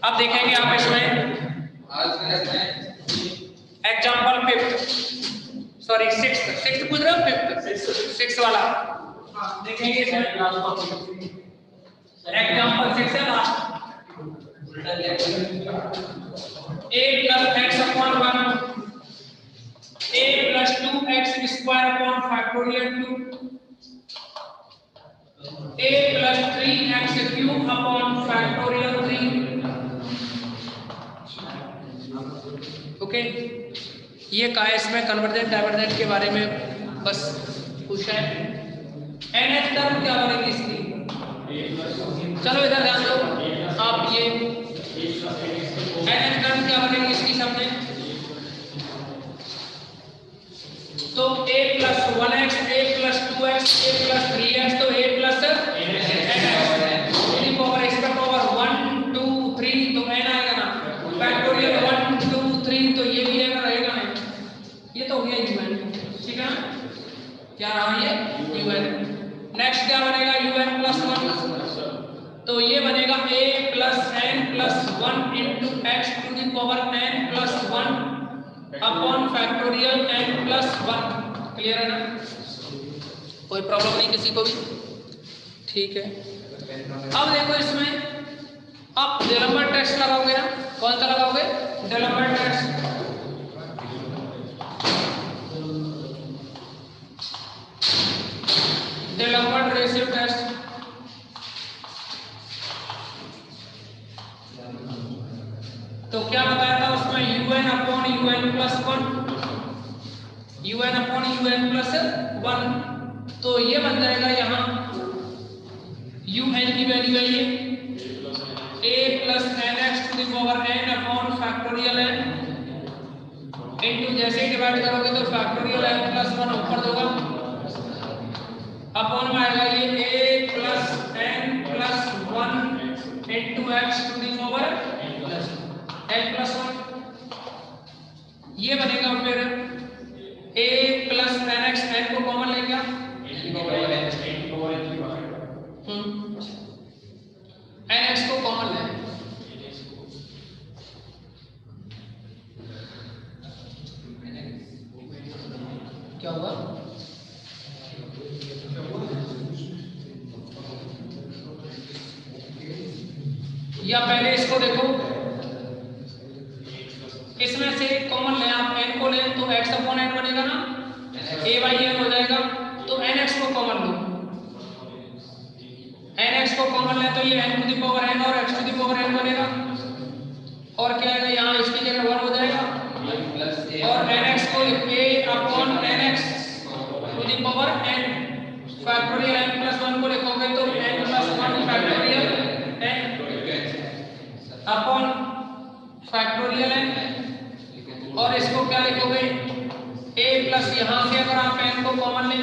अब देखेंगे आप इसमें एग्जाम्पल 5th सॉरी 6th पूछ रहे हो 5th 6 वाला देखेंगे इसमें एग्जाम्पल 6 है last a plus x upon 1 a plus 2x square upon factorial 2 a plus 3x cube upon factorial 3 okay ये कहा है इसमें कन्वर्जेंट डाइवर्जेंट के बारे में बस पूछा है nth टर्म क्या बनेगी इसकी चलो इधर ध्यान दो आप ये nth टर्म क्या बनेगी इसकी सामने तो a plus 1x a plus 2x a plus 3x तो a plus nx यानी पावर x का पावर 1 2 3 तो n आएगा ना फैक्टोरियल 1 2 3 तो ये भी रहेगा ना ये तो हो गया un ठीक है ना क्या रहा ये un नेक्स्ट क्या बनेगा un plus 1 तो ये बनेगा a plus n plus 1 into x to the power n plus 1 upon factorial n plus 1 clear है ना कोई प्रॉब्लम नहीं किसी को भी ठीक है अब देखो इसमें आप डेल्मर टेस्ट लगाओगे ना कौन सा लगाओगे डेल्मर टेस्ट डेल्मर रेशियो टेस्ट तो क्या बताया था उसमें un upon un plus 1 un upon un plus 1 तो ये बन जाएगा यहाँ un की वैल्यू है ये a plus nx to the power n upon factorial n into जैसे ही डिवाइड करोगे तो फैक्टोरियल n plus 1 ऊपर होगा अपॉन में आएगा ये a plus n plus 1 into x to the power n plus 1 ये बनेगा फिर a plus nx n को कॉमन लेंगे nx को कॉमन लें क्या हुआ या पहले इसको देखो इसमें से कॉमन लें आप n को लें तो x अपॉन n बनेगा ना a by n हो जाएगा तो nx को कॉमन लो nx को कॉमन लें तो ये n to the power n और x to the power n बनेगा और क्या आएगा यहाँ इसकी जगह 1 हो जाएगा और nx को a upon nx to the power n factorial n plus 1 को लिखोगे तो n plus 1 factorial n upon factorial n और इसको क्या लिखोगे a प्लस यहाँ से अगर आप n को कॉमन लें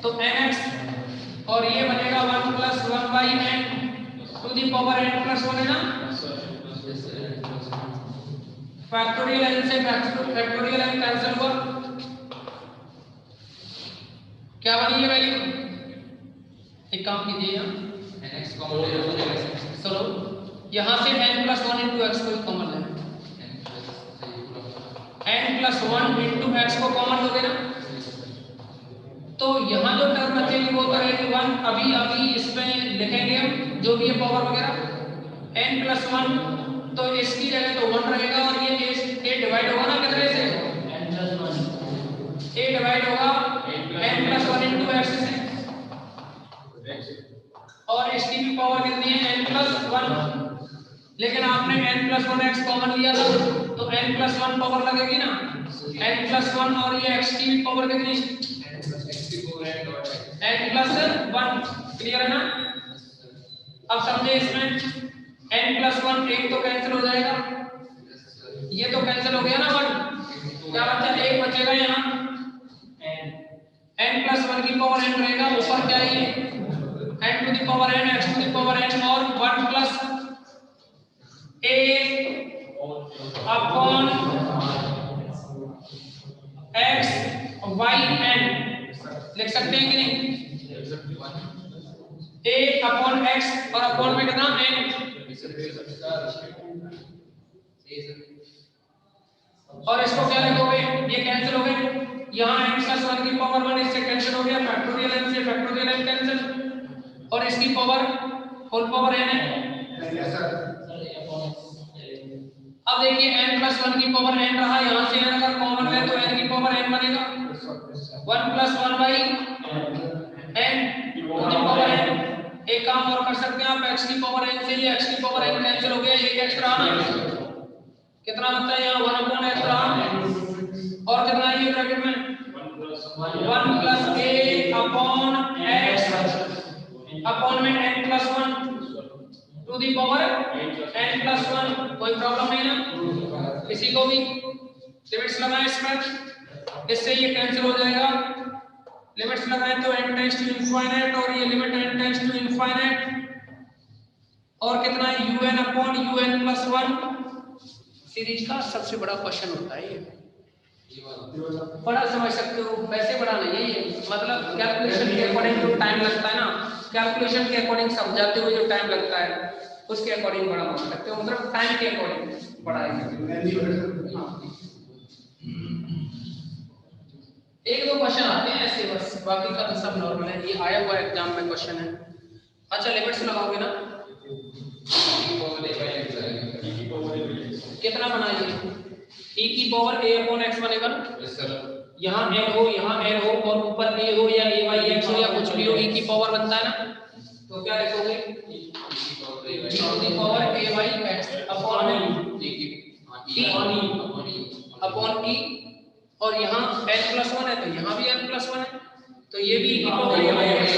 तो nx और ये बनेगा 1 plus 1 by n to the power n plus 1 है ना फैक्टोरियल n से फैक्टोरियल n कैंसिल हुआ क्या बनी ये वैल्यू एक काम कीजिए nx कॉमन ले लो चलो यहाँ से n plus 1 into x को कॉमन लें n plus 1 into x को कॉमन लोगे ना तो यहाँ जो टर्म बचेगी वो तो रहेगी 1 अभी इसमें लिखेंगे हम जो भी है पावर वगैरह n plus 1 तो इसकी जगह तो 1 रहेगा और ये a डिवाइड होगा ना कितने से a डिवाइड होगा n plus 1 into x से और इसकी भी पावर कितनी है n plus 1 लेकिन आपने n plus 1x कॉमन लिया था तो n plus 1 पावर लगेगी ना n plus 1 और ये x की भी पावर कितनी n plus 1 क्लियर है ना अब समझे इसमें n plus 1 एक तो कैंसिल हो जाएगा ये तो कैंसिल हो गया ना 1 क्या बचा एक बचेगा यहाँ n plus 1 की पावर n रहेगा ऊपर क्या है n to the power n x to the power n और 1 plus a upon x y n लिख सकते हैं कि नहीं? a अपॉन x और अपॉन में कितना n, और इसको क्या लिखोगे? ये कैंसिल हो गए, यहाँ n प्लस 1 की पावर 1 इससे कैंसिल हो गया, फैक्टोरियल n से फैक्टोरियल n कैंसिल, और इसकी पावर होल पावर n है। अब देखिए n प्लस 1 की पावर n रहा, यहाँ से n अगर कॉमन ले तो n की पावर n बनेगा 1 plus 1 by n to the power n। एक काम और कर सकते हैं आप, x की पावर n से ये x की पावर n कैंसिल हो गया, एक x रहा ना, कितना बचता है यहाँ 1 अपॉन x रहा, और कितना है ये ब्रैकेट में 1 plus a upon x upon में n plus 1 to the power n plus 1। कोई प्रॉब्लम नहीं ना किसी को भी? लिमिट्स लगाएं इसमें, इससे ये कैंसिल हो जाएगा, लिमिट्स लगाएं तो n टेंड्स टू इनफाइनाइट, और ये limit n tends to infinite, और कितना है un upon un plus 1। Series का सबसे बड़ा क्वेश्चन होता है ये, बड़ा समझ सकते हो, वैसे बड़ा नहीं है ये, मतलब कैलकुलेशन के अकॉर्डिंग जो टाइम लगता है ना, कैलकुलेशन के अकॉर्डिंग समझाते हुए जो टाइम लगता है उसके अकॉर्डिंग बड़ा मान सकते हो, मतलब टाइम के अकॉर्डिंग बड़ा है। एक दो क्वेश्चन आते हैं ऐसे बस, बाकी का तो सब नॉर्मल है, ये आया हुआ एग्जाम में क्वेश्चन है। अच्छा लिमिट्स लगाओगे ना, कितना बनाइए e की पावर a अपॉन x बनेगा ना, यहाँ n हो और ऊपर a हो या a बाई x हो या कुछ भी हो, e की पावर बनता है ना, तो क्या लिखोगे e to the power a by x upon upon e, और यहाँ n प्लस 1 है तो यहाँ भी n प्लस 1 है, तो ये भी e की power a by x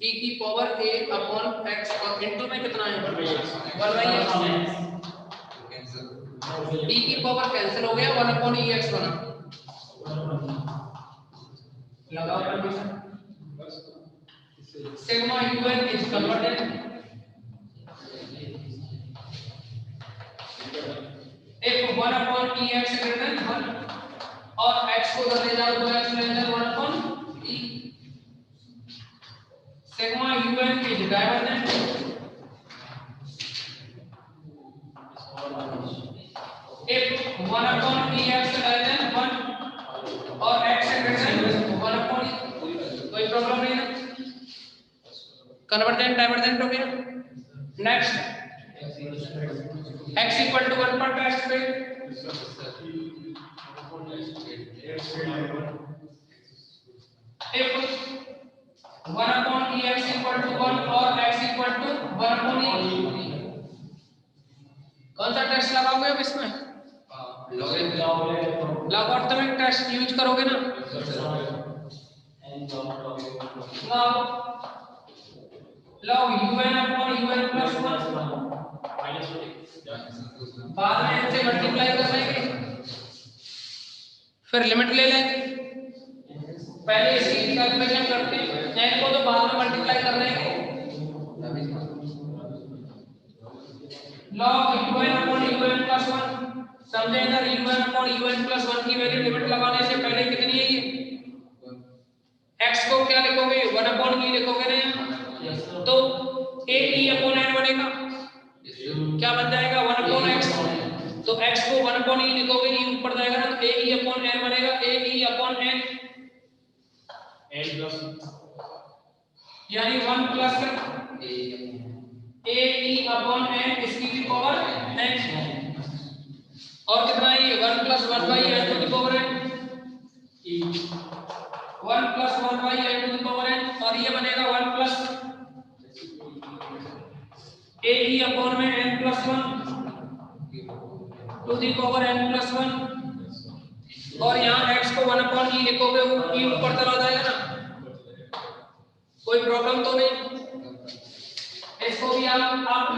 e की पावर a अपॉन x, और इनटू में कितना है 1 बाई x, e की पावर कैंसिल हो गया, 1 अपॉन ex बना, लगाओ condition, sigma un is converted if 1 upon ex greater than 1 और x को उधर ले जाओ तो x less than 1 upon e, sigma un is divergent if 1 upon ex less than 1 और x greater than 1 upon e, कोई प्रॉब्लम नहीं है, कन्वर्जेंट डाइवर्जेंट हो गया। नेक्स्ट x इक्वल टू 1 पर टेस्ट पे if 1 upon ex equal to 1 और x equal to 1 upon e, कौन सा टेस्ट लगाओगे अब इसमें? लॉगरिथमिक टेस्ट यूज करोगे ना, log un upon un plus 1 बाद में इनसे मल्टीप्लाई कर लेंगे, फिर लिमिट ले लेंगे, पहले इसकी कैलकुलेशन करते हैं, n को तो बाद में मल्टीप्लाई कर लेंगे, log un upon un plus 1 समझे इधर un upon un plus 1 की वैल्यू लिमिट लगाने से पहले कितनी है ये, x को क्या लिखोगे 1 upon e लिखोगे ना, तो a e upon n बनेगा, क्या बन जाएगा 1 upon x, तो x को 1 upon e लिखोगे, e ऊपर जाएगा ना, तो a e upon n बनेगा, a e upon n plus यानी 1 plus a e upon n इसकी भी पावर n, और कितना है ये 1 plus 1 by n to the power n, 1 plus 1 by n to the power n, और ये बनेगा 1 प्लस a e अपॉन में n plus 1 to the power n plus 1, और यहाँ x को 1 अपॉन e लिखोगे, वो e ऊपर चला जाएगा ना, कोई प्रॉब्लम तो नहीं। इसको भी आप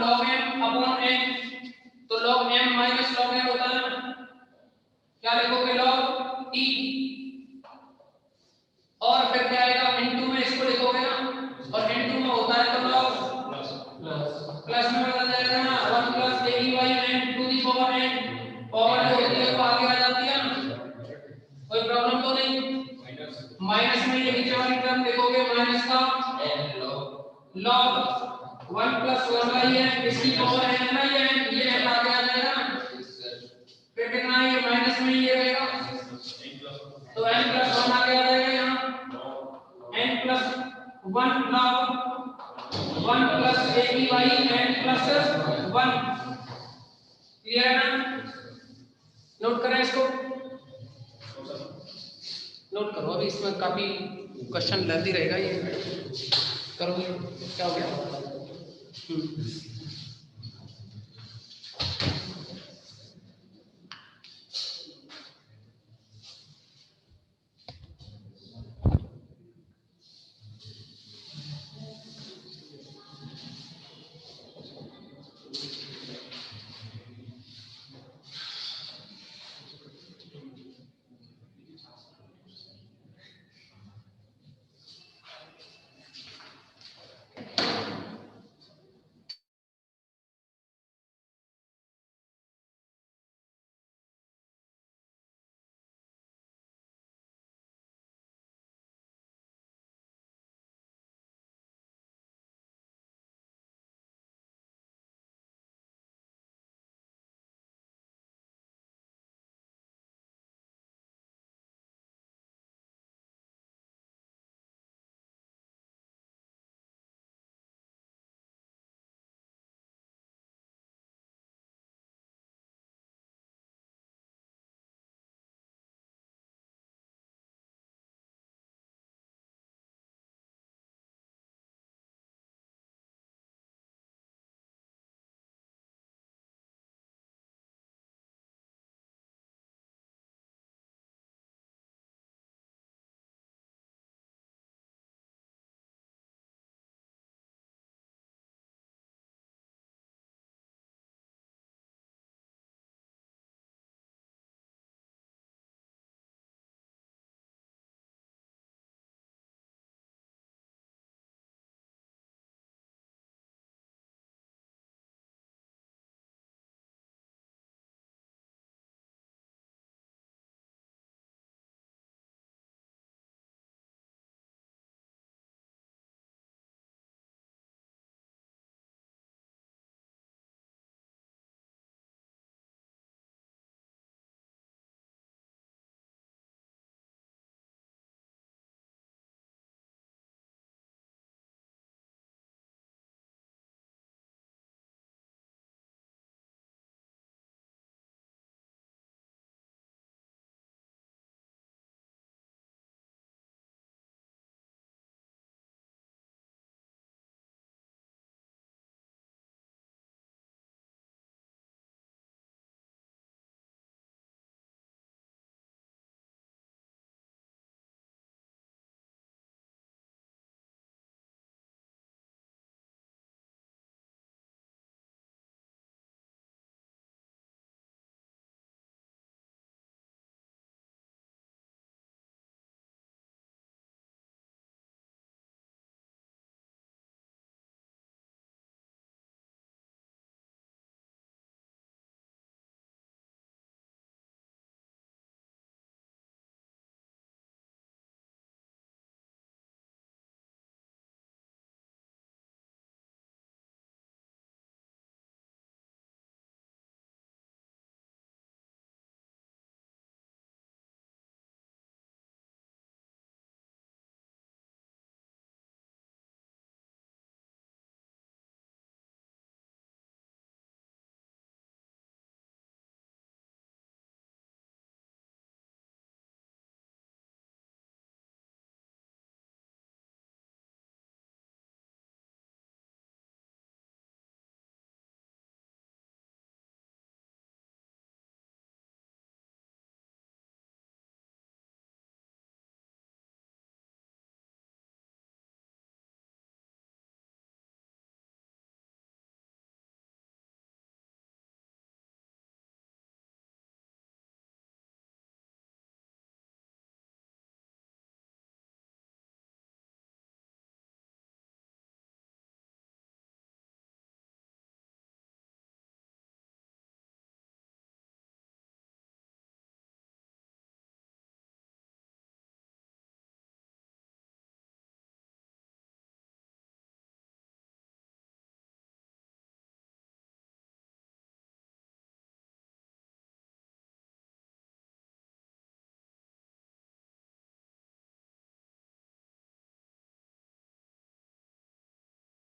log m अपॉन n, तो log m minus log n होता है, क्या लिखोगे log e, और फिर क्या आएगा इनटू में इसको लिखोगे ना, और इनटू में होता है तो log प्लस में बदल जाएगा ना, 1 plus a e by n to the power n, power जो होती है वो आगे आ जाती है ना, कोई प्रॉब्लम तो नहीं, में ये नीचे वाली टर्म देखोगे माइनस का log 1 plus 1 by n इसकी पावर n by n, ये n आगे आ जाएगा ना, फिर कितना है ये माइनस में ये रहेगा, तो n plus 1 आगे आ जाएगा यहाँ, n plus 1 log 1 plus a b by n plus 1, clear है ना? नोट करें इसको, नोट करो, अभी इसमें काफी क्वेश्चन लेंदी रहेगा ये, करो क्या हो गया।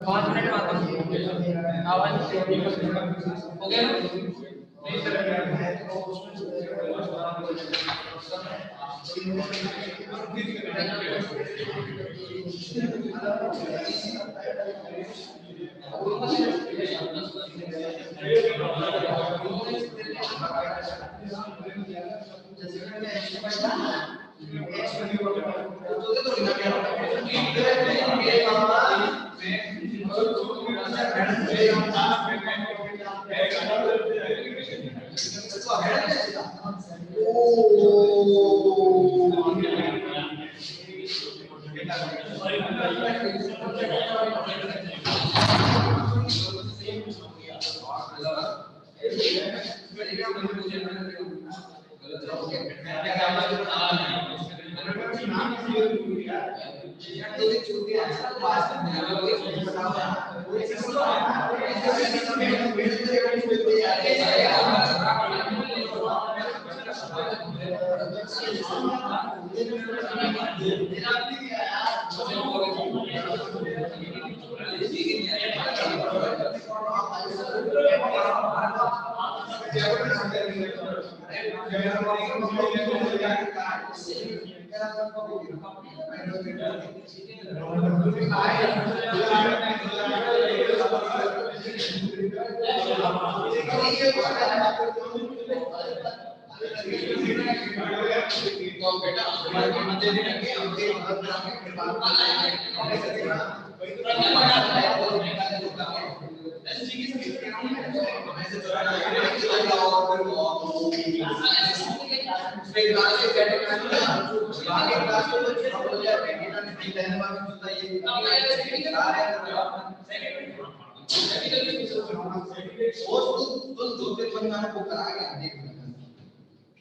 5 मिनट में आता हूँ। आवाज हो गया ना?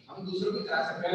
हम दूसरों की करा सकते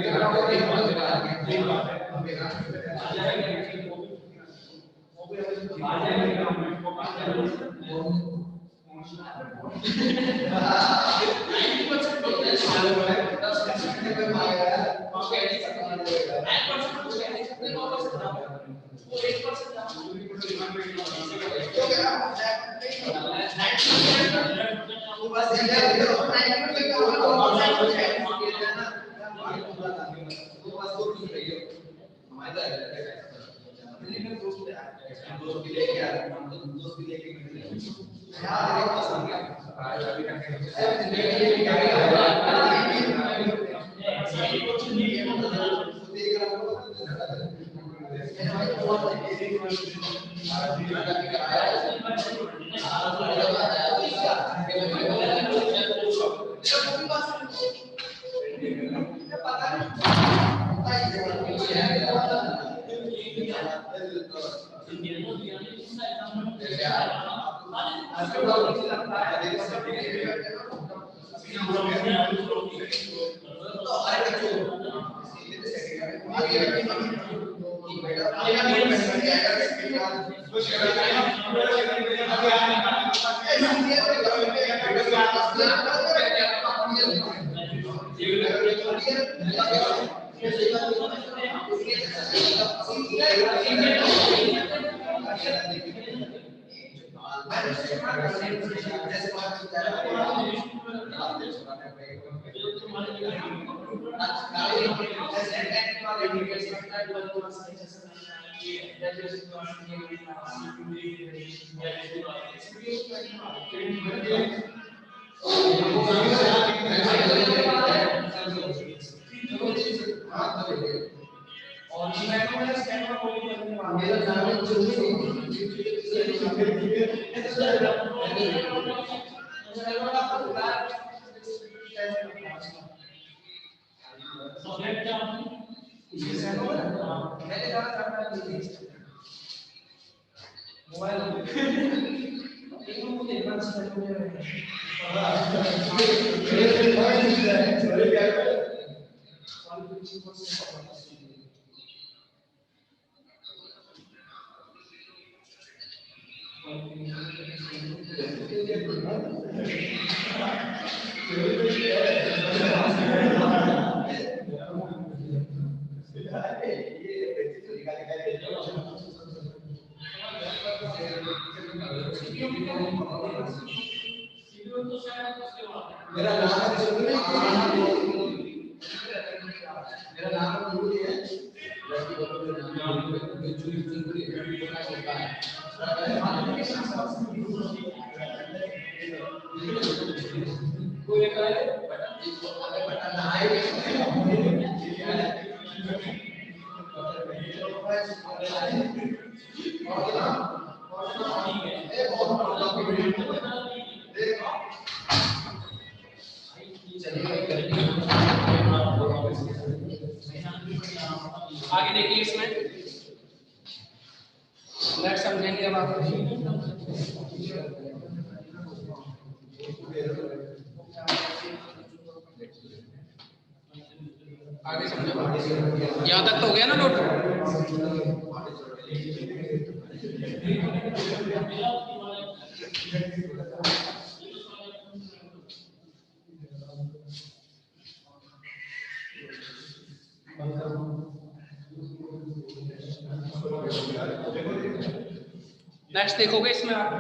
आगे देखिए इसमें नेक्स्ट समझेंगे अब आप। आगे समझो, यहाँ तक तो हो गया ना नोट। नेक्स्ट देखोगे इसमें आप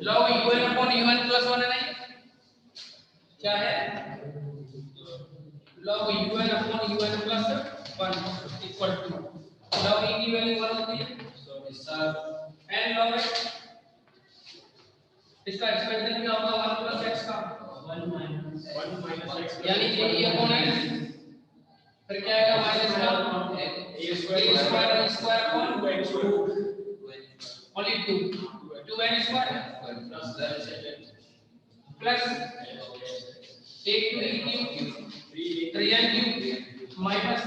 log un upon un plus 1 है नहीं, क्या है log un upon un plus 1 equal to log e की वैल्यू 1 होती है n log x, इसका एक्सप्रेशन क्या होगा 1 प्लस x का 1 माइनस यानी कि e अपॉन x, फिर क्या आएगा माइनस का a square upon only 2n square plus 1 to e cube 3n cube minus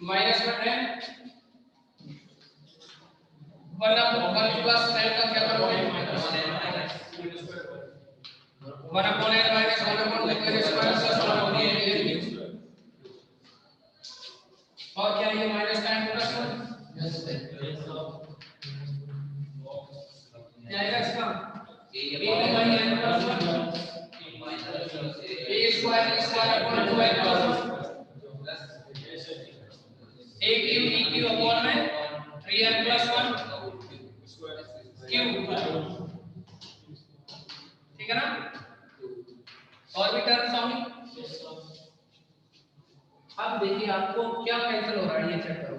minus 1 1 plus n का क्या करोगे 1 upon n minus 1 upon n square plus 1 upon n और क्या ये माइनस का n प्लस 1 क्या आएगा इसका a by n plus 1 a square upon 2n plus 1 a cube e cube upon में 3n प्लस 1 क्यूब, ठीक है ना। और भी टर्म सामने अब देखिए आपको क्या कैंसिल हो रहा है ये चेक करो,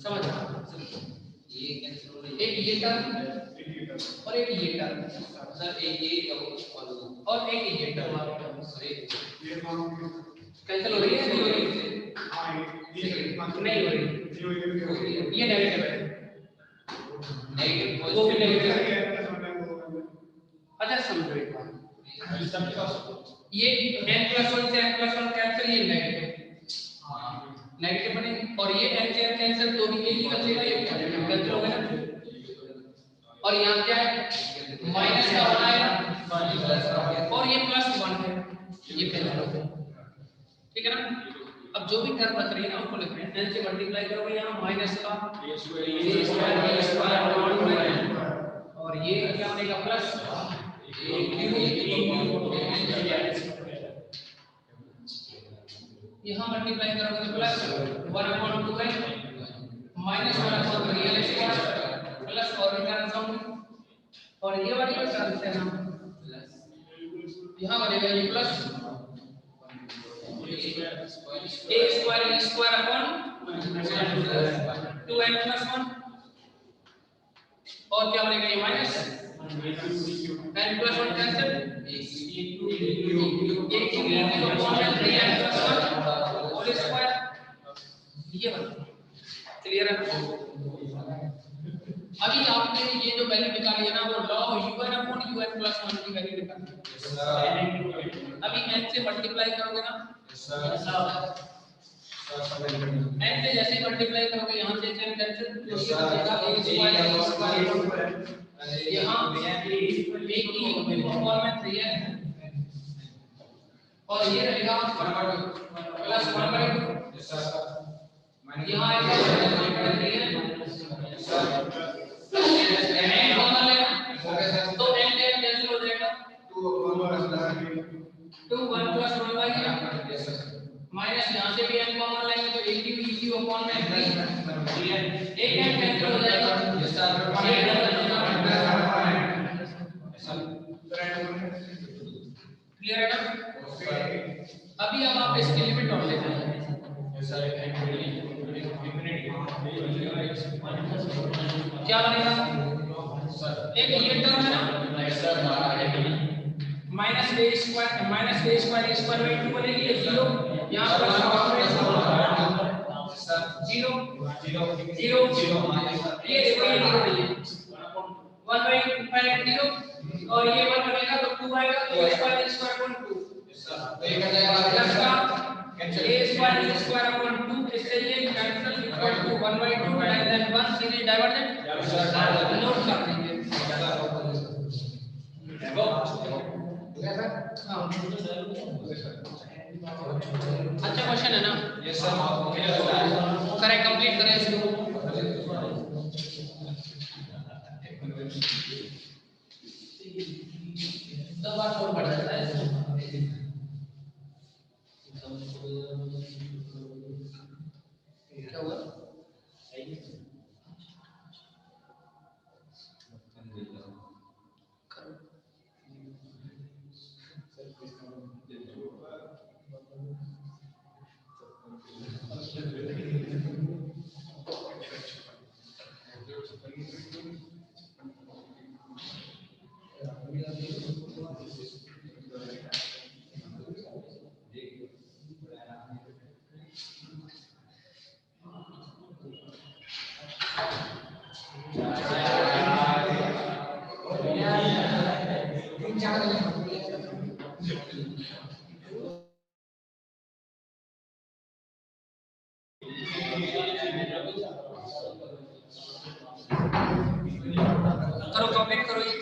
समझ ये कैंसिल हो रही है, एक ये टर्म और एक ये टर्म सर, एक ये और एक ये टर्म कैंसिल हो रही है नहीं हो रही है, नहीं हो रही, ये नेगेटिव है, नेगेटिव वो भी नेगेटिव है। अच्छा समझो एक बात, ये n + 1 से n + 1 कैंसिल, ये नेगेटिव नेगेटिव बनेगी और ये n से n कैंसिल तो भी एक ही बचेगा, ये कैंसिल हो गया ना। और यहाँ क्या है माइनस का 1 आएगा और ये +1 है, ये कैंसिल हो गया, ठीक है ना। अब जो भी टर्म बच रही है ना उनको लिख रहे हैं, n से मल्टीप्लाई करोगे यहाँ माइनस का a स्क्वायर और ये क्या बनेगा प्लस यहाँ मल्टीप्लाई करोगे तो plus 1/2n minus 1/3n square plus और रिटर्न सम और ये वाली टर्म है ना यहाँ बनेगा ये plus a square upon 2n plus 1 और क्या बनेगा ये माइनस n प्लस 1 कैंसिल ये cube upon 3n plus 1 whole square, ये बना क्लियर है। अभी आपने ये जो वैल्यू निकाली है ना वो log un upon un plus 1 की वैल्यू निकाली है, अभी n से मल्टीप्लाई करोगे ना n से जैसे ही मल्टीप्लाई करोगे यहाँ से n कैंसिल तो ये बचेगा a स्क्वायर यहाँ a की अपॉन में 3n और ये रहेगा प्लस 1/2 यहाँ आएगा 3n कॉमन लेना तो n कैंसिल हो जाएगा 2 1 प्लस 1/3 माइनस यहाँ से भी n कॉमन लेंगे तो a क्यूब अपॉन में 3 एक n कैंसिल हो जाएगा, क्लियर है ना। अभी अब आप इसकी लिमिट और ले जाएंगे, क्या बनेगा? एक ये टर्म है ना, माइनस ए स्क्वायर बाई 2 बनेगी, ये 0 यहाँ पर 0 0 ये देखो ये 0 नहीं है, 1 बाई 0 और ये 1 बनेगा तो 2 आएगा, तो स्क्वायर अपॉन 2 तो ये क्या जाएगा प्लस का a स्क्वायर अपॉन 2 इससे ये cancel equal to 1 by 2 and then 1 series divergent note कर देंगे। देखो हाँ अच्छा क्वेश्चन है ना? यस सर करें कंप्लीट करें इसको। दो बार और बढ़ जाता है क्या हुआ? करो कंप्लीट करो ये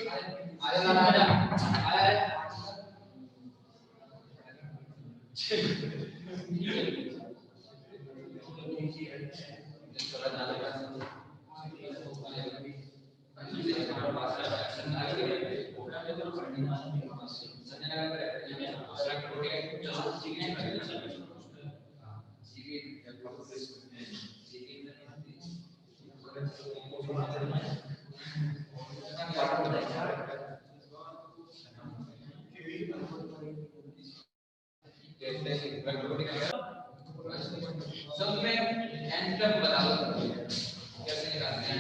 सब में एन प्लस बता दो कैसे निकालते हैं।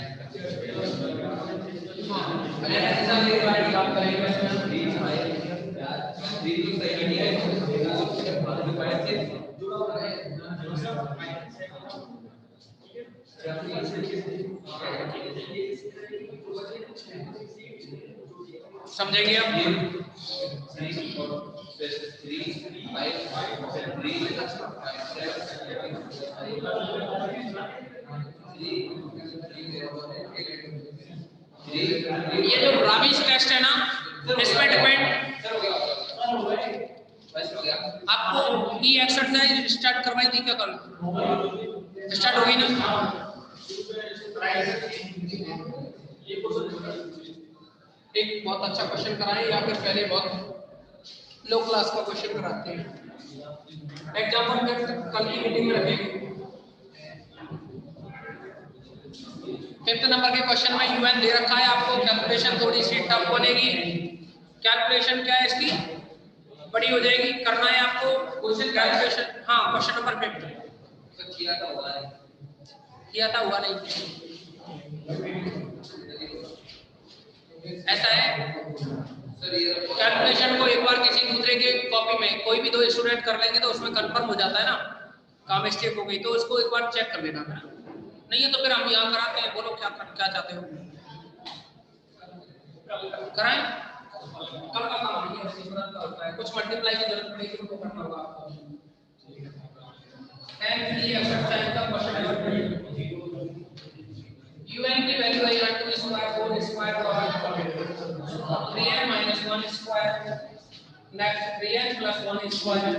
अगर ऐसा मेरे बारे में काम करेंगे इसमें 3 भाई यार 3 तो सही नहीं है और बाद में पाए थे जुड़ा हुआ है समझेंगे आप ये 3 5 ये जो राबिश टेस्ट है ना इसमें डिपेंड आपको ये एक्सरसाइज स्टार्ट करवाई थी क्या कल? स्टार्ट होगी ना? एक बहुत अच्छा क्वेश्चन कराएं या फिर पहले बहुत लो क्लास का क्वेश्चन कराते हैं। एग्जाम्पल फिर कल की मीटिंग में रखेंगे। 5th नंबर के क्वेश्चन में यूएन दे रखा है आपको, कैलकुलेशन थोड़ी सी टफ बनेगी। कैलकुलेशन क्या है इसकी? बड़ी हो जाएगी, करना है आपको क्वेश्चन कैलकुलेशन। हाँ क्वेश्चन नंबर 5 किया था हुआ नहीं ऐसा है। कैलकुलेशन को एक बार किसी दूसरे के कॉपी में कोई भी 2 स्टूडेंट कर लेंगे तो उसमें कंफर्म हो जाता है ना का मिस्टेक हो गई, तो उसको एक बार चेक कर लेना है। नहीं है तो फिर हम यहाँ कराते हैं। बोलो क्या चाहते हो कराएं? कम का काम नहीं है, कुछ मल्टीप्लाई की जरूरत पड़ेगी तो करना होगा आपको। एंड ये एक्सरसाइज का क्वेश्चन नंबर 3 un की वैल्यू है 2 स्क्वायर 4 स्क्वायर और 3n minus 1 square next 3n plus 1 square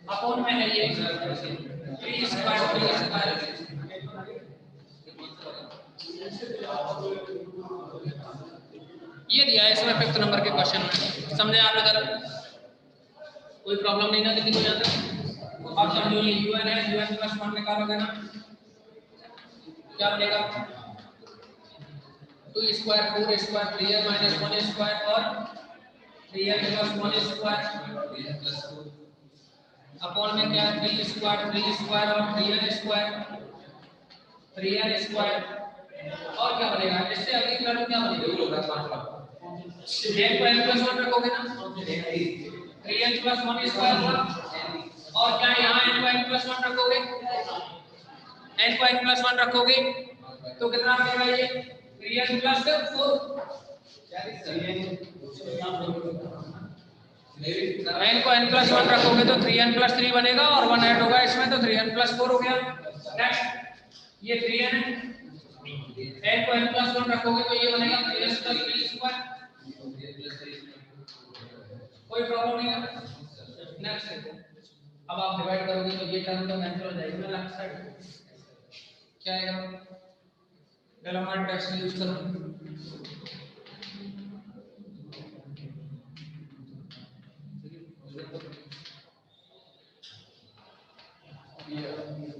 upon में है ये 3 स्क्वायर ये दिया है इसमें 5th नंबर के क्वेश्चन में। समझे आप? इधर कोई प्रॉब्लम नहीं ना किसी को यहाँ तक? आप समझो ये un है, un plus 1 निकालोगे ना क्या बनेगा? 2 square 4 square 3n minus 1 square और 3n plus 1 स्क्वायर अपॉन में क्या है 3 स्क्वायर और 3n स्क्वायर और क्या बनेगा इससे अगली टर्म क्या बनेगा n को n plus 1 रखोगे ना 3n plus 1 स्क्वायर हुआ और क्या यहाँ n को n plus 1 रखोगे n को n plus 1 रखोगे तो कितना बनेगा ये 3n plus 4 n को n plus 1 रखोगे तो 3n plus 3 बनेगा और 1 ऐड होगा इसमें तो 3n plus 4 हो गया। नेक्स्ट ये 3n है n को n plus 1 रखोगे तो ये बनेगा 3n plus 3 स्क्वायर कोई प्रॉब्लम नहीं है। नेक्स्ट अब आप डिवाइड करोगे तो ये टर्म तो कैंसिल हो जाएगी ना लेफ्ट साइड क्या आएगा डेलामार्ट टेस्ट यूज करो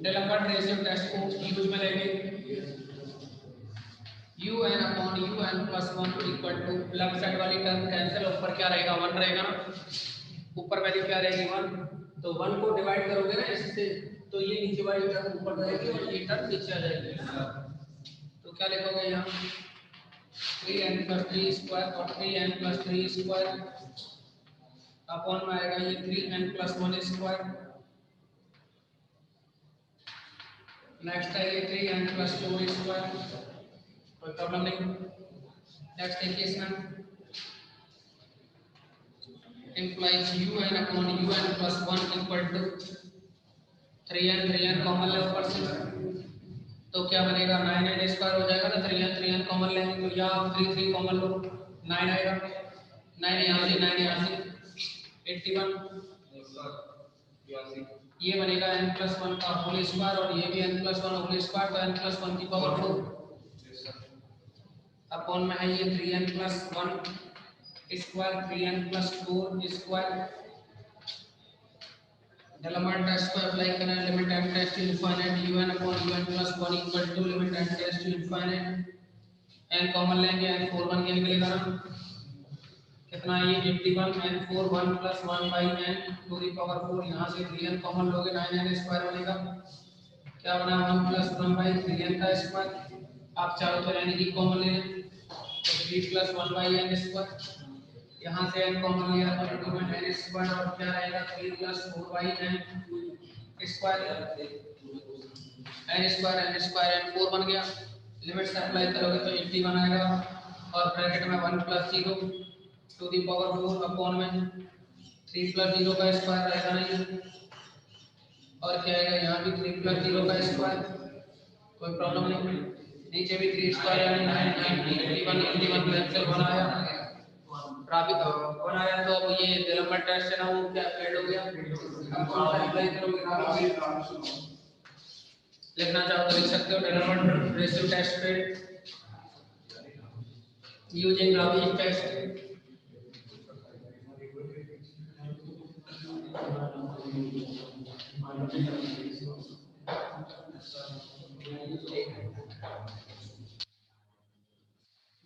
डेलामार्ट रेशियो टेस्ट को यूज में लेंगे un upon un plus 1 equal to left side वाली टर्म कैंसिल ऊपर क्या रहेगा 1 रहेगा ना ऊपर वैल्यू क्या रहेगी 1 तो 1 को डिवाइड करोगे ना इससे तो ये नीचे वाली टर्म ऊपर रहेगी और ये टर्म नीचे आ जाएगी तो क्या लिखोगे यहाँ 3n plus 3 स्क्वायर और 3n plus 3 स्क्वायर अपॉन में आएगा ये 3n plus 1 स्क्वायर नेक्स्ट है ये 3n plus 4 स्क्वायर कोई प्रॉब्लम नहीं। नेक्स्ट देखिए इसमें implies un upon un plus 1 equal to 3n common ले ऊपर से तो क्या बनेगा 9n स्क्वायर हो जाएगा ना 3n कॉमन लेंगे तो या 3 कॉमन लो 9 आएगा 9 यहाँ से 81 ये बनेगा n plus 1 का होल स्क्वायर और ये भी n plus 1 होल स्क्वायर तो n plus 1 की पावर 4 अपॉन में है ये 3n plus 1 square 3n plus 4 square d'Alembert test को अप्लाई करना है limit m tends to infinite un upon un plus 1 equal to limit m tends to infinite n common लेंगे n 4 1 के निकलेगा ना कितना ये 81 n 4 1 plus 1 by n to the power 4 यहाँ से 3n कॉमन लोगे 9n स्क्वायर बनेगा क्या बना 1 plus 1 by 3n का स्क्वायर आप चाहो तो n की कॉमन ले लें तो 3 plus 1 by n स्क्वायर यहाँ से n कॉमन लिया तो इंक्रीमेंट n स्क्वायर और क्या रहेगा 3 plus 4 by n square n square n 4 बन गया लिमिट से अप्लाई करोगे तो 81 आएगा और ब्रैकेट में 1 plus 0 to the power 4 upon में 3 plus 0 का स्क्वायर रहेगा नहीं और क्या आएगा यहाँ भी 3 plus 0 का स्क्वायर कोई प्रॉब्लम नहीं नीचे भी 3 स्क्वायर यानी 81 कैंसिल बनाया बनाया तो अब ये डेवलपमेंट टेस्ट है ना वो क्या ऐड हो गया अब कौन सा अप्लाई करोगे लिखना चाहो तो लिख सकते हो डेवलपमेंट रेशियो टेस्ट पे using graphic test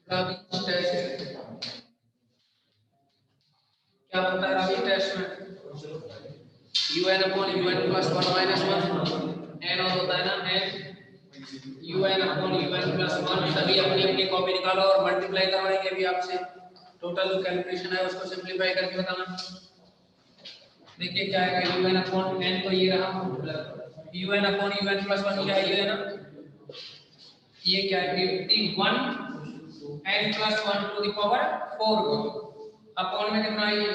graphic test क्या होता है ग्राफिक टेस्ट में un upon un plus 1 minus 1 n और होता है ना n un upon un plus 1 सभी अपनी अपनी कॉपी निकालो और मल्टीप्लाई करवाएंगे अभी आपसे टोटल जो कैलकुलेशन है उसको सिंपलीफाई करके बताना देखिए क्या आएगा un upon n तो ये रहा un upon un plus 1 क्या ये है ना ये क्या है 81 n plus 1 to the power 4 upon में कितना है ये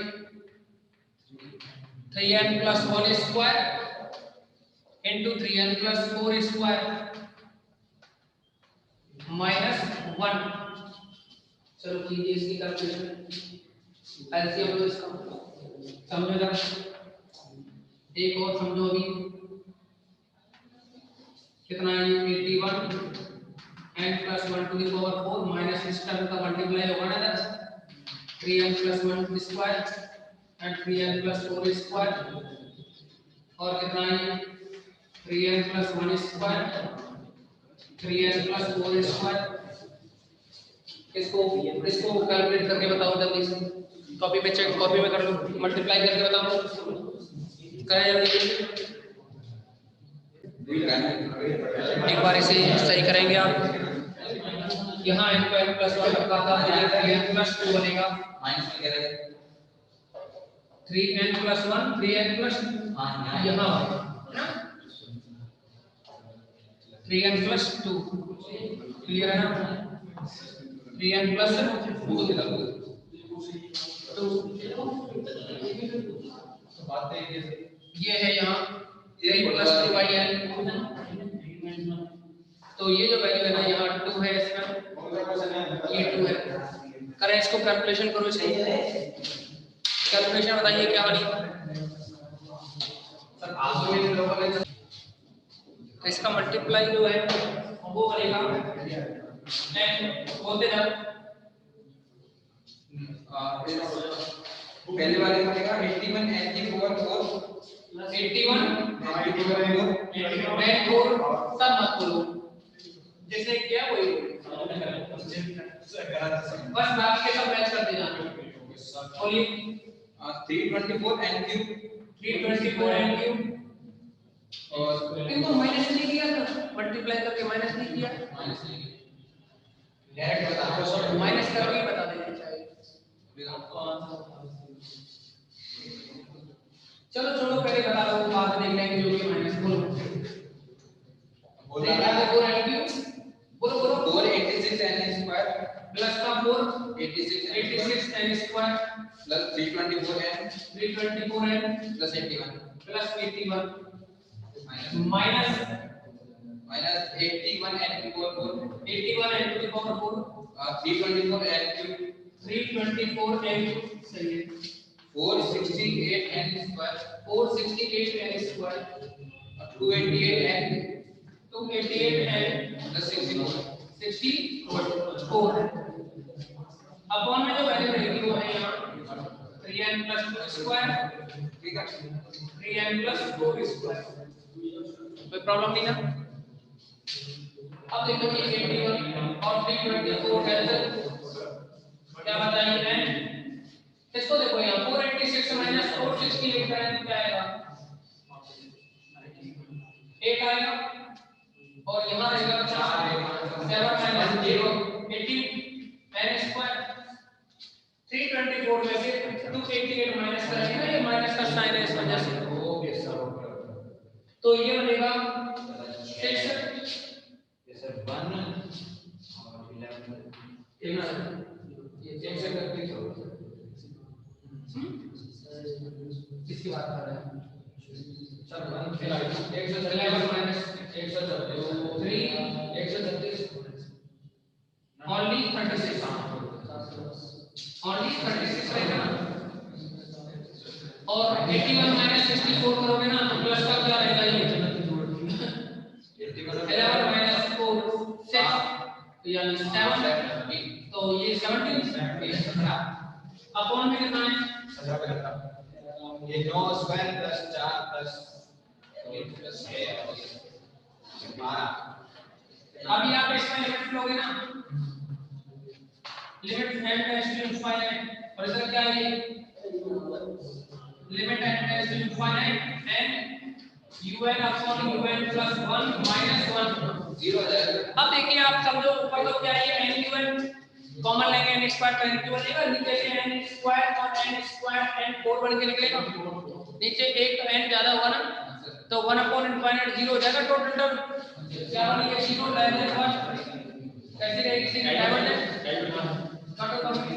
3n plus 1 square into 3n plus 4 square minus 1 चलो कीजिए इसकी कैलकुलेशन एलसीएम लो इसका समझो जरा एक और समझो अभी कितना है 81 n plus 1 to the power 4 minus इस टर्म का मल्टीप्लाई होगा ना 3n plus 1 square and 3n plus 4 square और कितना है 3n plus 1 square 3n plus 4 square इसको कैलकुलेट करके बताओ जल्दी से कॉपी पे चेक कॉपी में कर लो मल्टीप्लाई करके बताओ करें जल्दी, एक बार इसे सही करेंगे आप। यहाँ n को n प्लस 1 रखा था, तो ये 3n प्लस 2 बनेगा, माइनस में करेंगे 3n प्लस 1 3n प्लस यहाँ 3n प्लस 2, क्लियर है ना? 3n प्लस 2 ये है यहाँ 3 प्लस 2n, तो ये जो वैल्यू है ना यहाँ 2 है, इसका ये 2 है। करें इसको, कैलकुलेशन करो इसकी, कैलकुलेशन बताइए क्या बनी। तो इसका मल्टीप्लाई जो है वो बनेगा n, बोलते जाओ, पहले वाले का बनेगा 81 n की पावर 4 81 n 4 सब मत बोलो, जैसे क्या वही बस बात के सब मैच करते जाना। बोलिए 324 n क्यूब 324 n क्यूब, और इनको माइनस नहीं किया था, मल्टीप्लाई करके माइनस नहीं किया, डायरेक्ट बता दो, माइनस करके बता देना चाहिए। चलो छोड़ो, पहले बता दो, बाद में देख लेंगे जो भी माइनस। बोलो बोलो 486 n स्क्वायर प्लस का 4 86 n square plus 324 n plus 81 minus 81 n की power 4 81 n to the power 4 324 n cube 324 n सही है, 468 n square 468 n square 288 n plus 64 upon में जो वैल्यू रहेगी वो है यहाँ 3n प्लस 2 स्क्वायर, ठीक है 3n प्लस 4 स्क्वायर, कोई प्रॉब्लम नहीं ना? अब देखो ये 81 और 324 कैंसिल, क्या बताइए n, इसको देखो यहाँ 486 माइनस 468 का n क्या आएगा, 8 आएगा, और यहाँ रहेगा 7 माइनस 0 80 n स्क्वायर 324 में से 288 माइनस करेंगे ना, ये माइनस का साइन है इस वजह से, तो ये बनेगा 6 सर 1 और 11 ये चेक से करके किसकी बात कर रहे हैं? सर 1 111 माइनस 133 only 36 रहेगा ना, और 81 माइनस 64 करोगे ना तो प्लस का क्या रहेगा, ये 11 माइनस 4 6 यानी 7, तो ये 17 अपॉन में कितना है, ये 9 स्क्वायर प्लस 4 प्लस 8 प्लस 6 12। अभी आप इसमें लिमिट लोगे ना, limit n tends to infinite, और इसका क्या है, limit n tends to infinite n un upon un plus 1 minus 1 0 हो जाएगा। अब देखिए आप समझो, ऊपर तो क्या है n un कॉमन लेंगे, n स्क्वायर का n क्यूब बनेगा, नीचे से n स्क्वायर और n स्क्वायर n 4 बन के निकलेगा, नीचे एक n ज्यादा होगा ना, तो 1 अपॉन इनफाइनाइट 0 हो जाएगा, टोटल टर्म क्या बनेगा 0 लेस देन 1, कैसे रहेगी सी डायवर्जेंट काटो करो बस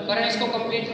करें इसको कंप्लीट।